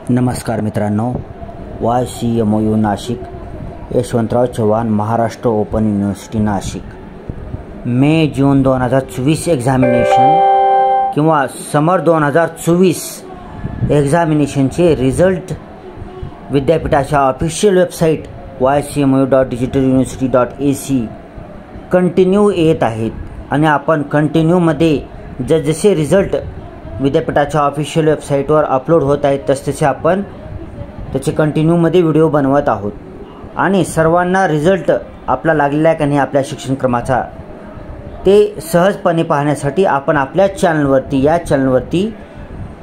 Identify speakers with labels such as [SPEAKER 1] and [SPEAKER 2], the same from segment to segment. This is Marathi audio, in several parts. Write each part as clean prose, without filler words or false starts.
[SPEAKER 1] नमस्कार मित्रांनो, YCMOU Nashik, Yashwantrao Chavan Maharashtra open university Nashik, May June 2024 examination किंवा समर 2024 एक्झामिनेशनचे रिझल्ट विद्यापीठाच्या ऑफिशियल वेबसाईट ycmu.digitaluniversity.ac कंटिन्यू येत आहेत आणि आपण कंटिन्यूमध्ये जसे रिझल्ट विद्यापीठाच्या ऑफिशियल वेबसाईटवर अपलोड होत आहेत तसतसे आपण त्याचे कंटिन्यूमध्ये व्हिडिओ बनवत आहोत आणि सर्वांना रिझल्ट आपला लागलेला आहे का नाही आपल्या शिक्षणक्रमाचा ते सहजपणे पाहण्यासाठी आपण आपल्या चॅनलवरती या चॅनलवरती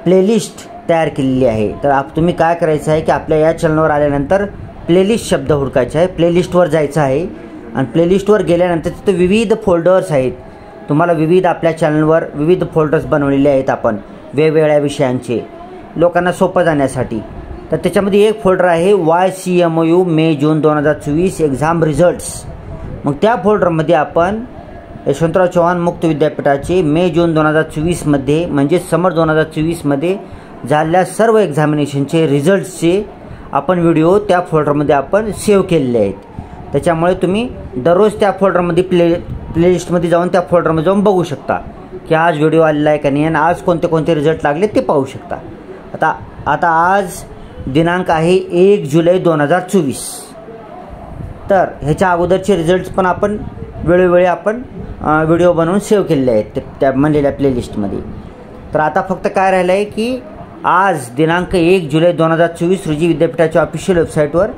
[SPEAKER 1] प्लेलिस्ट तयार केलेली आहे। तर तुम्ही काय करायचं आहे की आपल्या या चॅनलवर आल्यानंतर प्लेलिस्ट शब्द हुडकायचा आहे, प्लेलिस्टवर जायचं आहे आणि प्लेलिस्टवर गेल्यानंतर तिथे विविध फोल्डर्स आहेत। तुम्हाला विविध आपल्या चॅनलवर विविध फोल्डर्स बनवलेले आहेत आपण वेगवेगळ्या विषयांचे लोकांना सोपं जाण्यासाठी। तर त्याच्यामध्ये एक फोल्डर आहे YCMOU मे जून 2024 एक्झाम रिझल्ट्स। मग त्या फोल्डरमध्ये आपण यशवंतराव चव्हाण मुक्त विद्यापीठाचे मे जून 2024 मध्ये म्हणजे समर 2024 मध्ये झालेल्या सर्व एक्झामिनेशनचे रिझल्ट्सचे आपण व्हिडिओ त्या फोल्डरमध्ये आपण सेव्ह केलेले आहेत। त्याच्यामुळे तुम्ही दररोज त्या फोल्डरमध्ये प्लेलिस्टमध्ये जाऊन त्या फोल्डरमध्ये जाऊन बघू शकता की आज व्हिडिओ आलेला आहे का नाही आणि आज कोणते कोणते रिझल्ट लागले ते पाहू शकता। आता आज दिनांक आहे 1 जुलै 2024। तर ह्याच्या अगोदरचे रिझल्ट्स पण आपण वेळोवेळी आपण व्हिडिओ बनवून सेव्ह केलेले आहेत त्या म्हणलेल्या प्लेलिस्टमध्ये। तर आता फक्त काय राहिलं आहे की आज दिनांक 1 जुलै 2024 रोजी विद्यापीठाच्या ऑफिशियल वेबसाईटवर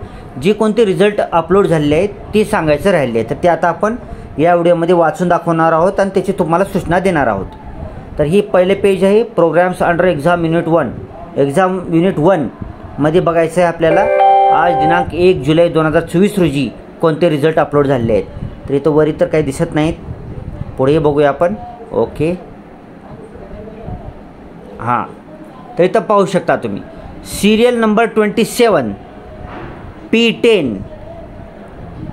[SPEAKER 1] जे कोणते रिझल्ट अपलोड झालेले आहेत ते सांगायचं राहिले आहे। तर ते आता आपण या व्हिडिओमध्ये वाचून दाखवणार आहोत आणि त्याची तुम्हाला सूचना देणार आहोत। तर ही पहिले पेज आहे programmes under exam unit 1। Exam unit 1 मध्ये बघायचं आहे आपल्याला आज दिनांक 1 जुलै 2024 रोजी कोणते रिझल्ट अपलोड झालेले आहेत। तर इथं वरी तर काही दिसत नाहीत, पुढे बघूया आपण। ओके, हां, तर इथं पाहू शकता तुम्ही serial number 27 P10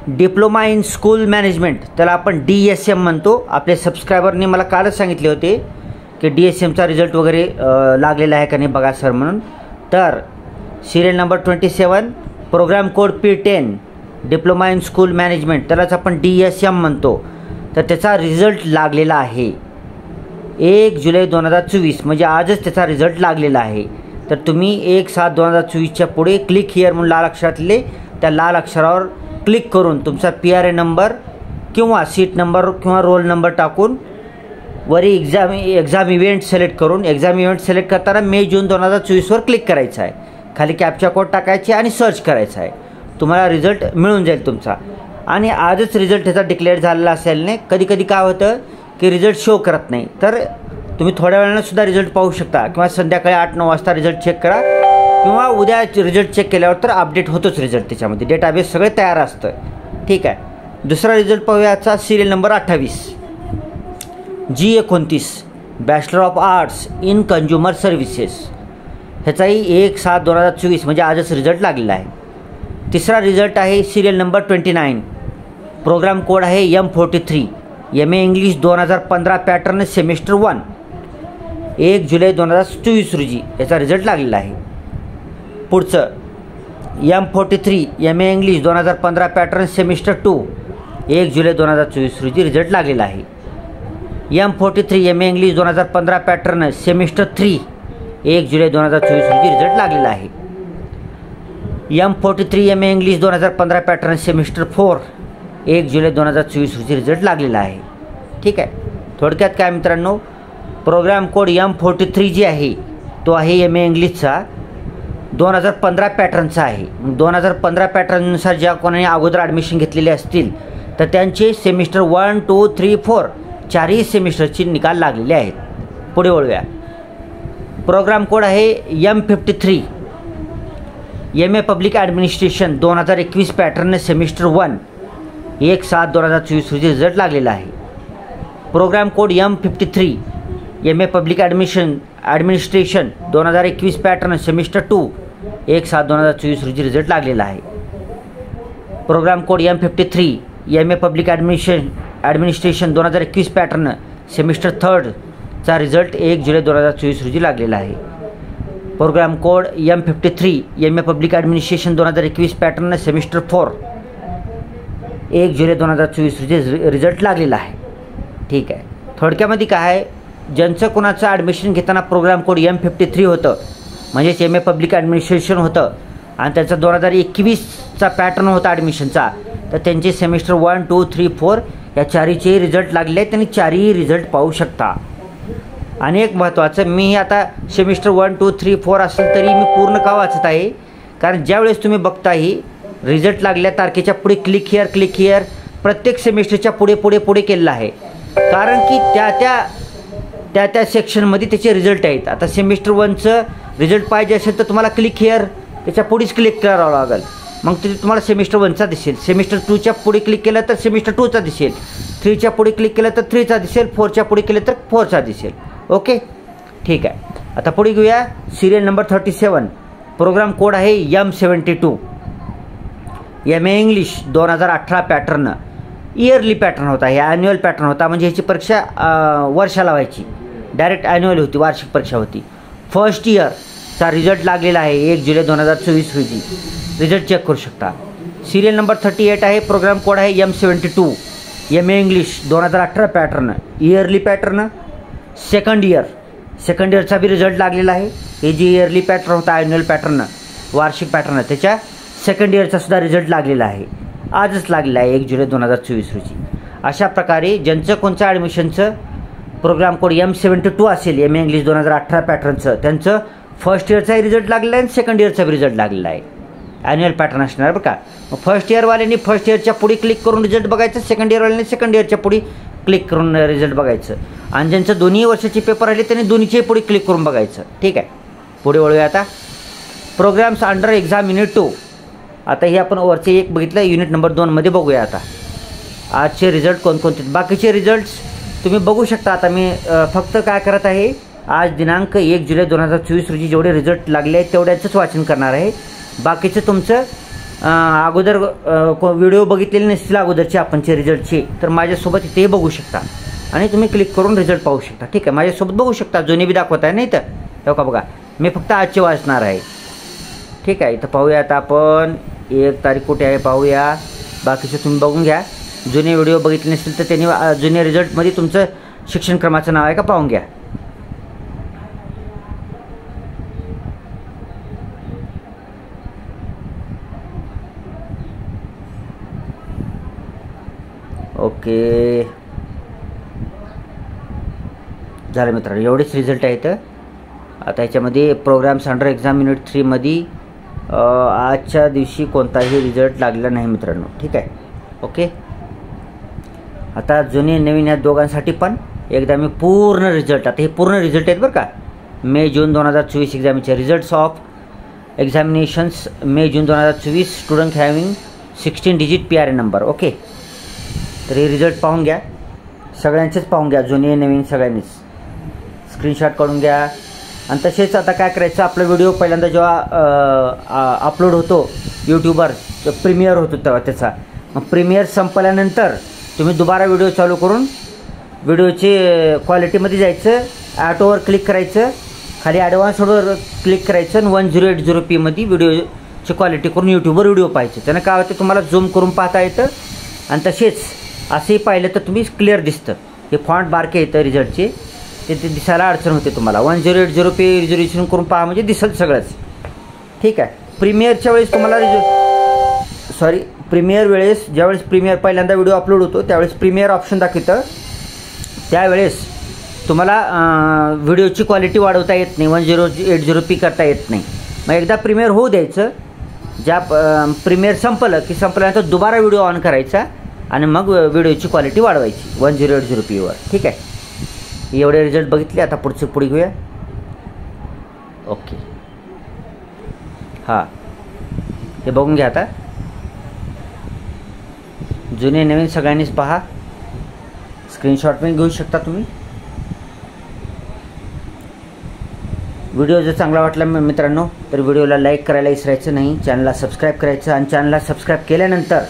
[SPEAKER 1] diploma in school management, त्याला आपण DSM म्हणतो। आपले सबस्क्रायबरने मला कालच सांगितले होते की DSMचा रिझल्ट वगैरे लागलेला आहे का नाही बघा सर म्हणून। तर serial number 27 programme code P10 diploma in school management, त्यालाच आपण DSM म्हणतो। तर त्याचा रिझल्ट लागलेला आहे 1 जुलै 2024 म्हणजे आजच त्याचा रिझल्ट लागलेला आहे। तर तुम्ही 1/7/2024च्या पुढे क्लिक हिअर म्हणून लाल अक्षरातले त्या लाल अक्षरावर क्लिक करून तुमचा PRA नंबर किंवा सीट नंबर किंवा रोल नंबर टाकून वरी एक्झाम इव्हेंट सिलेक्ट करून एक्झाम इव्हेंट सिलेक्ट करताना मे जून 2024वर क्लिक करायचं आहे, खाली कॅप्चा कोड टाकायचे आणि सर्च करायचं आहे, तुम्हाला रिझल्ट मिळून जाईल तुमचा। आणि आजच रिझल्ट त्याचा डिक्लेअर झालेला असेल नाही, कधी कधी काय होतं की रिझल्ट शो करत नाही, तर तुम्ही थोड्या वेळानं सुद्धा रिझल्ट पाहू शकता किंवा संध्याकाळी 8-9 वाजता रिझल्ट चेक करा किंवा उद्या रिझल्ट चेक केल्यावर तर अपडेट होतोच रिझल्ट, त्याच्यामध्ये डेटाबेस सगळे तयार असतं। ठीक आहे, दुसरा रिझल्ट पाहूयाचा serial number 28 G29 bachelor of arts in consumer services, ह्याचाही 1/7/2024 म्हणजे आजच रिझल्ट लागलेला आहे। तिसरा रिझल्ट आहे सिरियल नंबर 29 प्रोग्राम कोड आहे M43 MA English 2015 pattern semester 1 1 जुलै 2024 रोजी याचा रिझल्ट लागलेला आहे। पुढचं M43 MA English 2015 pattern semester 2 1 जुलै 2024 रोजी रिझल्ट लागलेला आहे। M43 MA English 2015 pattern semester 3 1 जुलै 2024 रोजी रिझल्ट लागलेला आहे। M43 MA English 2015 pattern semester 4 1 जुलै 2024 रोजी रिझल्ट लागलेला आहे। ठीक आहे, थोडक्यात काय मित्रांनो, प्रोग्राम कोड M43 जे आहे तो आहे MA इंग्लिशचा 2015 पॅटर्नचा आहे। 2015 पॅटर्ननुसार ज्या कोणाने अगोदर ॲडमिशन घेतलेले असतील तर त्यांचे सेमिस्टर 1, 2, 3, 4 चारही सेमिस्टरचे निकाल लागलेले आहेत। पुढे वळूया, प्रोग्राम कोड आहे M53 MA public administration 2021 pattern semester 1 1/7/2024 रोजी रिझल्ट लागलेला आहे। Programme code M53 MA public administration 2021 pattern semester 2 1/7/2024 रोजी रिझल्ट लागलेला आहे। Programme code M53 MA public administration 2021 pattern semester 3 चा रिझल्ट 1 जुलै 2024 रोजी लागलेला आहे। Programme code M53 MA public administration 2021 pattern semester 4 1 जुलै 2024 रोजी रिझल्ट लागलेला आहे. ठीक आहे. थोडक्यामध्ये काय आहे, ज्यांचं कोणाचं ॲडमिशन घेताना प्रोग्राम कोड M53 होतं म्हणजेच MA पब्लिक ॲडमिनिस्ट्रेशन होतं आणि त्याचा 2021चा पॅटर्न होता ॲडमिशनचा, तर त्यांचे सेमिस्टर 1, 2, 3, 4 या चारीचे रिझल्ट लागले आहेत. त्यांनी चारही रिझल्ट पाहू शकता. आणि एक महत्त्वाचं, मी आता सेमिस्टर 1, 2, 3, 4 असेल तरी मी पूर्ण का वाचत आहे, कारण ज्यावेळेस तुम्ही बघताही रिझल्ट लागल्या तारखेच्या पुढे क्लिक हिअर प्रत्येक सेमिस्टरच्या पुढे केलेलं आहे, कारण की त्या सेक्शनमध्ये त्याचे रिझल्ट आहेत. आता सेमिस्टर 1चं रिझल्ट पाहिजे असेल तर तुम्हाला क्लिक हिअर त्याच्या पुढेच क्लिक करावं लागेल, मग तिथे तुम्हाला सेमिस्टर 1चा दिसेल. सेमिस्टर 2च्या पुढे क्लिक केलं तर सेमिस्टर 2चा दिसेल, 3च्या पुढे क्लिक केलं तर 3चा दिसेल, 4च्या पुढे केलं तर 4चा दिसेल. ओके, ठीक आहे. आता पुढे घेऊया सिरियल नंबर 37. प्रोग्राम कोड आहे M72 MA English 2018 pattern. Yearly pattern होता, हे ॲन्युअल पॅटर्न होता, म्हणजे ह्याची परीक्षा वर्षाला व्हायची, डायरेक्ट ॲन्युअल होती, वार्षिक परीक्षा होती. फर्स्ट इयरचा रिझल्ट लागलेला आहे 1 जुलै 2024 रोजी. रिझल्ट चेक करू शकता. सिरियल नंबर 38 आहे. प्रोग्राम कोड आहे M72 MA English 2018 pattern. Yearly pattern. Second इयरचा बी रिझल्ट लागलेला आहे. हे जे इयरली पॅटर्न होता ॲन्युअल पॅटर्न वार्षिक पॅटर्न, त्याच्या सेकंड इयरचा सुद्धा रिझल्ट लागलेला आहे, आजच लागलेला आहे 1 जुलै 2024 रोजी. अशा प्रकारे ज्यांचं कोणचं ॲडमिशनचं प्रोग्राम कोड M72 असेल MA इंग्लिश 2018 पॅटर्नचं, त्यांचं फर्स्ट इयरचाही रिझल्ट लागलेला आहे आणि सेकंड इयरचा बी रिझल्ट लागलेला आहे. ॲन्युअल पॅटर्न असणार बरं का. मग फर्स्ट इयरवाल्यांनी फर्स्ट इयरच्या पुढे क्लिक करून रिझल्ट बघायचं, सेकंड इयरवाल्यांनी सेकंड इयरच्या पुढे क्लिक करून रिझल्ट बघायचं, आणि ज्यांचं दोन्ही वर्षाचे पेपर आले त्यांनी दोन्हीचे पुढे क्लिक करून बघायचं. ठीक आहे, पुढे वळूया आता. Programmes under exam unit 2. आता हे आपण वरचे एक बघितलं, युनिट नंबर 2मध्ये बघूया आता आजचे रिझल्ट कोणकोणते. बाकीचे रिझल्ट्स तुम्ही बघू शकता. आता मी फक्त काय करत आहे, आज दिनांक 1 जुलै 2024 रोजी जेवढे रिझल्ट लागले आहेत तेवढ्याचंच वाचन करणार आहे. बाकीचं तुमचं अगोदर व्हिडिओ बघितलेले नसतील अगोदरचे आपणचे रिझल्टचे, तर माझ्यासोबत इथेही बघू शकता आणि तुम्ही क्लिक करून रिझल्ट पाहू शकता. ठीक आहे, माझ्यासोबत बघू शकता, जुने बी दाखवत आहे नाही तर तेव्हा बघा, मी फक्त आजचे वाचणार आहे. ठीक आहे, इथं पाहूया आता आपण 1 तारीख कुठे आहे पाहूया. बाकीचं तुम्ही बघून घ्या. जुने व्हिडिओ बघितले नसतील तर त्यांनी जुने रिझल्टमध्ये तुमचं शिक्षण क्रमाचं नाव आहे का पाहून घ्या. ओके, झालं मित्रांनो, एवढेच रिझल्ट आहेत. आता ह्याच्यामध्ये प्रोग्राम्स अंडर एक्झाम युनिट 3मध्ये आजच्या दिवशी कोणताही रिझल्ट लागलेला नाही मित्रांनो. ठीक आहे, ओके. आता जुने नवीन या दोघांसाठी पण एकदा मी पूर्ण रिझल्ट, आता हे पूर्ण रिझल्ट आहेत बरं का. मे जून 2024 एक्झामचे results of examinations May June 2024 student having 16 digit PRN number. Okay, तर हे रिझल्ट पाहून घ्या, सगळ्यांचेच पाहून घ्या, जुने नवीन सगळ्यांनीच स्क्रीनशॉट काढून घ्या. आणि तसेच आता काय करायचं, आपला व्हिडिओ पहिल्यांदा जेव्हा अपलोड होतो यूट्यूबवर, प्रीमियर होतो तेव्हा त्याचा, मग प्रीमियर संपल्यानंतर तुम्ही दुबारा व्हिडिओ चालू करून व्हिडिओची क्वालिटीमध्ये जायचं, ॲटोवर क्लिक करायचं, खाली ॲडव्हान्सवर क्लिक करायचं आणि 1080p व्हिडिओची क्वालिटी करून यूट्यूबवर व्हिडिओ पाहायचे. त्यानं काय होतं, तुम्हाला झूम करून पाहता येतं आणि तसेच असंही पाहिलं तर तुम्ही क्लिअर दिसतं. हे फॉन्ट बारके येतं रिझल्टचे, ते दिसायला अडचण होते तुम्हाला. 1080p रिझोल्युशन करून पहा म्हणजे दिसत सगळंच. ठीक आहे, प्रीमियरच्या वेळेस तुम्हाला प्रीमियर वेळेस ज्यावेळेस प्रीमियर पहिल्यांदा व्हिडिओ अपलोड होतो त्यावेळेस प्रीमियर ऑप्शन दाखवतं, त्यावेळेस तुम्हाला व्हिडिओची क्वालिटी वाढवता येत नाही, 1080p करता येत नाही. मग एकदा प्रीमियर होऊ द्यायचं, ज्या प्रीमियर संपल्यानंतर दुबारा व्हिडिओ ऑन करायचा आणि मग व्हिडिओची क्वालिटी वाढवायची 1080p. ठीक आहे, एवढे रिझल्ट बघितले. आता पुढे घेऊया. ओके, हां, हे बघून घ्या. आता जुने नवीन सगळ्यांनीच पहा, स्क्रीनशॉट पण घेऊ शकता तुम्ही. व्हिडिओ जर चांगला वाटला मित्रांनो तर व्हिडिओला लाईक करायला विसरायचं नाही, चॅनलला सबस्क्राईब करायचं आणि चॅनलला सबस्क्राईब केल्यानंतर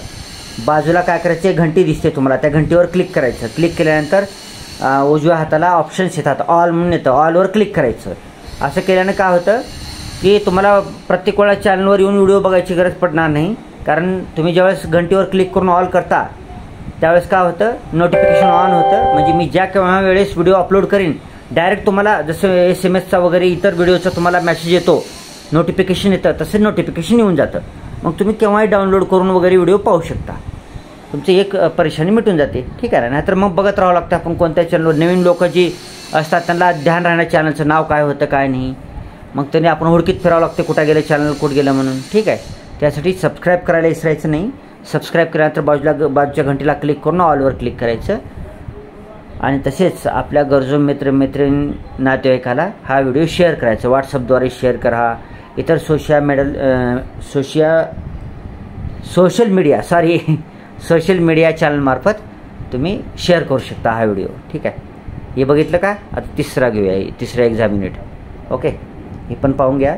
[SPEAKER 1] बाजूला काय करायचं, घंटी दिसते तुम्हाला, त्या घंटीवर क्लिक करायचं. क्लिक केल्यानंतर उजव्या हाताला ऑप्शन्स येतात, ऑल म्हणून येतं, ऑलवर क्लिक करायचं. असं केल्यानं काय होतं, की तुम्हाला प्रत्येक वेळा चॅनलवर येऊन व्हिडिओ बघायची गरज पडणार नाही, कारण तुम्ही ज्यावेळेस घंटीवर क्लिक करून ऑल करता त्यावेळेस काय होतं, नोटिफिकेशन ऑन होतं. म्हणजे मी ज्या केव्हा वेळेस व्हिडिओ अपलोड करीन डायरेक्ट तुम्हाला जसं SMS वगैरे इतर व्हिडिओचा तुम्हाला मेसेज येतो, नोटिफिकेशन येतं, तसं नोटिफिकेशन येऊन जातं. मग तुम्ही केव्हाही डाउनलोड करून वगैरे व्हिडिओ पाहू शकता. तुमची एक परेशानी मिटून जाते. ठीक आहे ना. नाहीतर मग बघत राहावं लागतं आपण कोणत्या चॅनलवर. नवीन लोक जी असतात त्यांना ध्यान राहणं चॅनलचं नाव काय होतं काय नाही, मग त्यांनी आपण हुडकीत फिरावं लागतं कुठं गेलं चॅनल, कुठं गेलं म्हणून. ठीक आहे. त्यासाठी सबस्क्राईब करायला विसरायचं नाही. सबस्क्राईब केल्यानंतर बाजूच्या घंटीला क्लिक करून ऑलवर क्लिक करायचं. आणि तसेच आपल्या गरजू मित्रमैत्रीण नातेवाईकाला हा व्हिडिओ शेअर करायचा. व्हॉट्सअपद्वारे शेअर करा. इतर सोशल मीडिया चॅनलमार्फत तुम्ही शेअर करू शकता हा व्हिडिओ. ठीक आहे. हे बघितलं का. आता तिसरा घेऊया, तिसरा एक्झामिनेट. ओके, हे पण पाहून घ्या.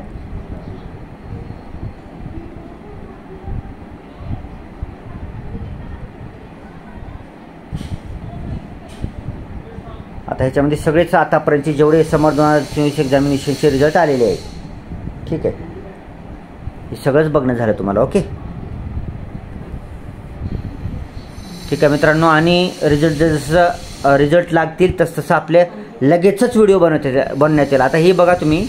[SPEAKER 1] आता ह्याच्यामध्ये सगळेच आतापर्यंतचे जेवढे समर 2024 एक्झामिनेशनचे रिझल्ट आलेले आहेत. ठीक आहे. हे सगळंच बघणं झालं तुम्हाला. ओके, ठीक आहे मित्रांनो. आणि जसं रिझल्ट लागतील तसं आपले लगेचच व्हिडिओ बनवण्यात येईल. आता हे बघा तुम्ही,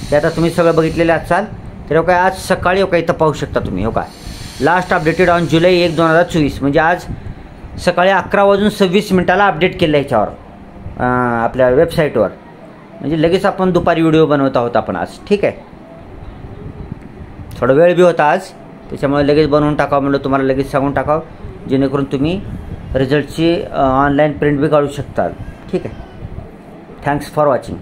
[SPEAKER 1] हे आता तुम्ही सगळं बघितलेलं असाल तर काय आज सकाळी काय इथं पाहू शकता तुम्ही. हो काय, लास्ट अपडेटेड ऑन जुलै 1, 2024 म्हणजे आज सकाळी 11:26 अपडेट केलं ह्याच्यावर आपल्या वेबसाईटवर. म्हणजे लगेच आपण दुपारी व्हिडिओ बनवत आहोत आपण आज. ठीक आहे. थोडा वेळ बी होता आज, त्याच्यामुळे लगेच बनवून टाकावं म्हणलं, तुम्हाला लगेच सांगून टाकावं, जेणेकरून तुम्ही रिझल्टची ऑनलाईन प्रिंट बी काढू शकता. ठीक आहे. Thanks for watching.